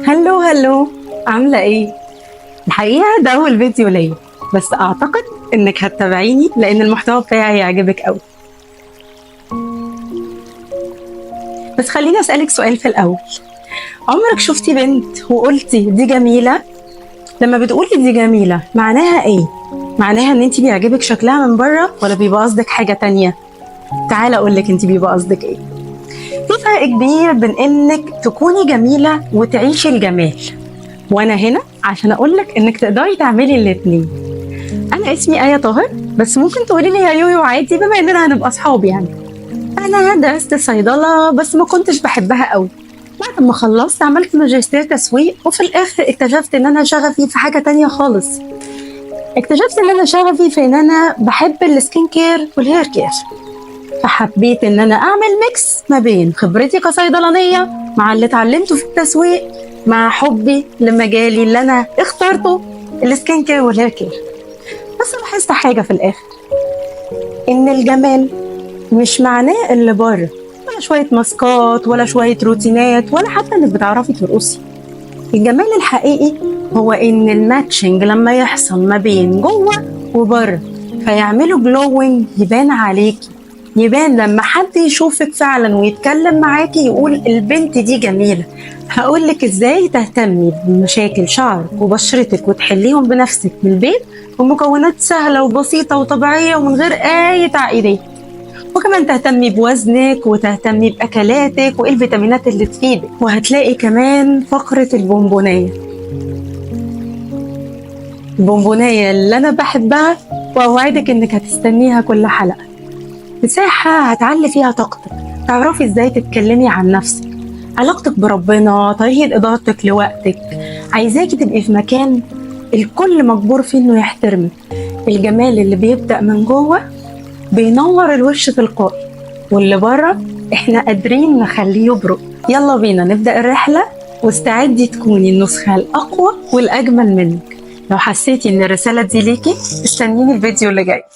هلو هلو، عاملة ايه؟ الحقيقة ده أول فيديو ليا، بس أعتقد إنك هتتابعيني لأن المحتوى بتاعي هيعجبك أوي. بس خليني أسألك سؤال في الأول، عمرك شفتي بنت وقلتي دي جميلة؟ لما بتقولي دي جميلة معناها ايه؟ معناها إن انتي بيعجبك شكلها من بره ولا بيبقى قصدك حاجة تانية؟ تعالى أقولك انتي بيبقى قصدك ايه؟ في فرق كبير بين إنك تكوني جميلة وتعيشي الجمال، وأنا هنا عشان أقولك إنك تقدري تعملي الاتنين. انا اسمي آية طاهر، بس ممكن تقولي لي يا يويو عادي بما اننا هنبقى اصحاب يعني. انا درست صيدله بس ما كنتش بحبها قوي. بعد ما خلصت عملت ماجستير تسويق، وفي الاخر اكتشفت ان انا شغفي في حاجه تانية خالص. اكتشفت ان انا شغفي في ان انا بحب السكين كير والهير كير، فحبيت ان انا اعمل ميكس ما بين خبرتي كصيدلانيه مع اللي اتعلمته في التسويق مع حبي لمجالي اللي انا اخترته، السكين كير والهير كير. بس لاحظت حاجة في الآخر، إن الجمال مش معناه اللي بره، ولا شوية ماسكات ولا شوية روتينات ولا حتى إنك بتعرفي ترقصي. الجمال الحقيقي هو إن الماتشنج لما يحصل ما بين جوه وبره فيعملوا جلوينج، يبان عليكي، يبان لما حد يشوفك فعلا ويتكلم معاكي يقول البنت دي جميلة. هقولك ازاي تهتمي بمشاكل شعرك وبشرتك وتحليهم بنفسك من البيت بمكونات سهلة وبسيطة وطبيعية ومن غير أي تعقيدات، وكمان تهتمي بوزنك وتهتمي بأكلاتك وإيه الفيتامينات اللي تفيدك. وهتلاقي كمان فقرة البونبونية، البونبونية اللي أنا بحبها وأوعدك إنك هتستنيها كل حلقة. مساحة هتعلي فيها طاقتك، تعرفي ازاي تتكلمي عن نفسك، علاقتك بربنا، طريقة إدارتك لوقتك. عايزاكي تبقي في مكان الكل مجبور فيه إنه يحترمك. الجمال اللي بيبدأ من جوه بينور الوش تلقائي، واللي بره احنا قادرين نخليه يبرق. يلا بينا نبدأ الرحلة، واستعدي تكوني النسخة الأقوى والأجمل منك. لو حسيتي إن الرسالة دي ليكي استنيني الفيديو اللي جاي.